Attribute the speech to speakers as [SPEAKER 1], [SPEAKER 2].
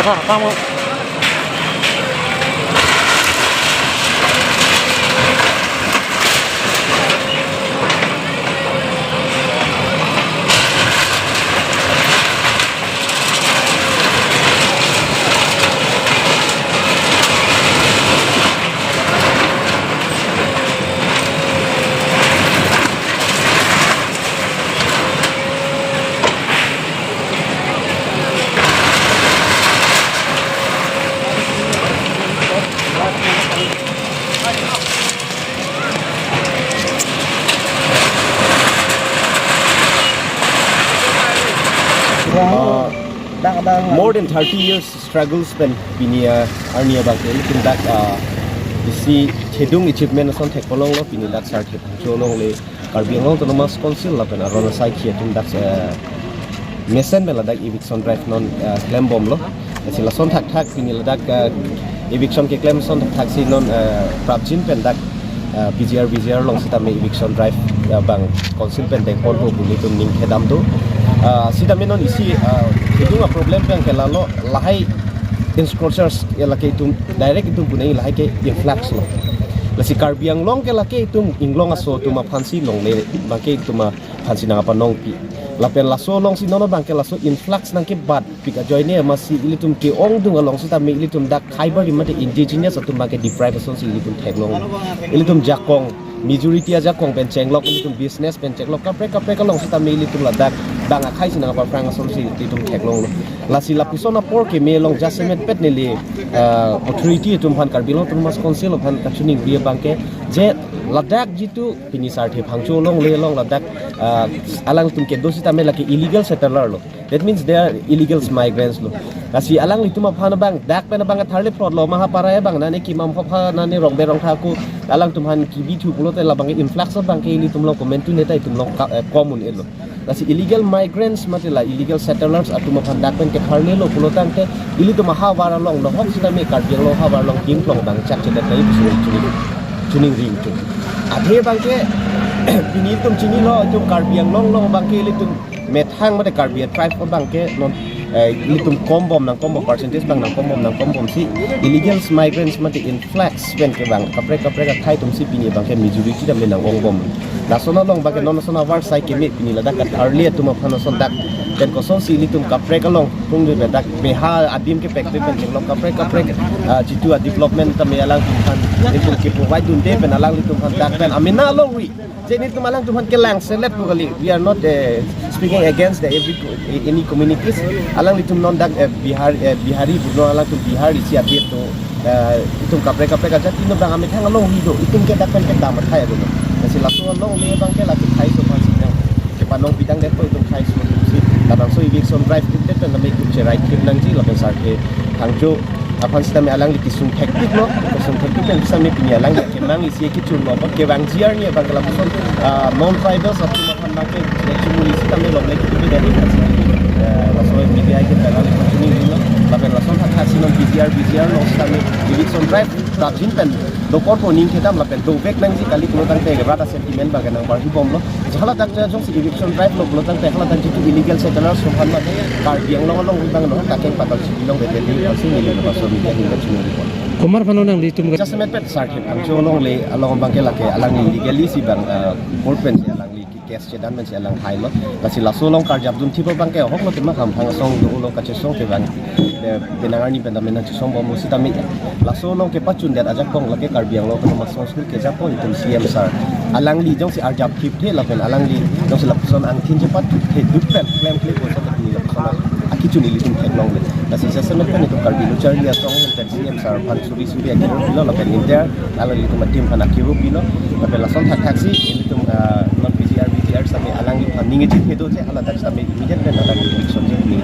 [SPEAKER 1] Vamos.
[SPEAKER 2] More than 30 years struggle spent pinia arnia bangke looking back you see chedung achievement son thekolong lo pini dak sar the cholong le Karbi Anglong Autonomous Council la pen arona sai khia tung dak mesen bela dak eviction drive non claim bom lo sila son thak thak pini la dak eviction ke claim son thak si non prabjin pen dak BGR long sita me eviction drive bang council pen dek pon ho buli tum ning khedam tu sida menon isi itu nggak problem yang kelalo lahai encroachers ya laki itu direct itu punai lahai ke influx lo lasi Karbi Anglong ke laki itu inglong aso tu ma fancy long le bangke itu ma fancy nang apa nong pi lapen laso long si nono bangke laso influx nang ke bad pika joy ne masih ilitum ke ong tu ngalong sita me ilitum dak Khyber imate indigenous atau bangke deprivation si ilitum teklong ilitum jakong majority aja kong pencenglok ilitum business pencenglok kapre kalong sita me ilitum ladak banga khai sinang apa prang asom si ilitum teklong lasi lapisona por ke me long jasement pet ne le authority tum han Karbi Anglong Autonomous Council of han kachuning bia bangke je ladak jitu pinisar the phangcho long le long ladak alang tum ke dosi tame laki illegal settler lo that means they are illegal migrants lo lasi alang itu ma phana bang dak pena bang tharle fraud lo maha paraya bang nane ki mam pha nane rong be rong thaku alang tum han ki bi thu pulo te la bang influx bang ke ili tum lo comment tu neta itum lo common elo lasi illegal migrants matela illegal settlers atu ma phan dak pen ke tharle lo pulo tang te ili tum ha wara long lo hok sita me Karbi Anglong ha war long king long bang chak chede tai chuning ring tu adhe bangke bini tum chini lo tum Karbi Anglong long bangke ili tum methang mate Karbi tribe ko bangke non ili tum kombom nang kombom percentage bang nang kombom si illegal migrants mate influx pen ke bang kapre ka thai tum si bini bangke majority dam le nang ongbom national long bangke non national war sai ke me bini ladak earlier tum phano son dak dan kosong si ilitum kapre kalong tung de bedak beha adim ke pekte pen jeng kapre jitu development tame alang tuhan itu ke provide dun de pen alang litum han dak pen amina long ri jadi tu malang tuhan ke lang select kali we are not speaking against the any communities alang litum non dak bihari buno alang tu bihari si adir to itum kapre kaja tino bang amit hang long hido itum ke dak pen ke damat thai do nasi lasu long le bang ke lati thai so pan sidang ke panong bidang de itum thai so kadang so eviction drive kita kan kami ikut cerai trip nanti lapan sarke hangjo apan sita me alang likisung teknik no kisung teknik kan bisa me punya alang ya kemang isi kicun lo apa kewang jiar ni abang kalau pun non tribal satu makan makan cumuli sita me lom lagi tu dari kasih langsung media kita alang cumuli ni lo lapan langsung hak hasil non BGR lo sita me eviction drive rajin pen dokor poning kita lapan dovek nanti kali pulau tang teh rata sentimen bagai nang barhi bom lo jhala tak jong si eviction drive lo pulau tang teh kalau tang itu illegal settlers sumpan mate Karbi Anglong long bang no takeng patal silong de de masih ni lo so media hingga cumuli
[SPEAKER 1] Kumar pano nang litum
[SPEAKER 2] just met pet sarke ang cholong le along bangke lake alang illegally si bang pulpen si alang li case chedan men si alang hai lo kasi la solong karjab dun tipo bangke hok lo tema kam thang song do lo ka che song ke bang benangar ni benda mena song bom musita mi la solong ke pachun der ajak kong lake Karbi Anglong ko mas song ke japo itum CM sar alang li jong si arjab tip the la pen alang li jong si lapson ang thin jepat he dupen claim clip ko sa ni lapson aki chuni li tum long le kasi sa semet kan itu Karbi lo charli atong pen CM sar pan suri akiro pilo la pen inter ala li tum tim pan akiro pilo la pen la son taxi ini tum non BGR sampai alang ni ningi jit hedo je ala tak sampai immediate pen ala ni action je ni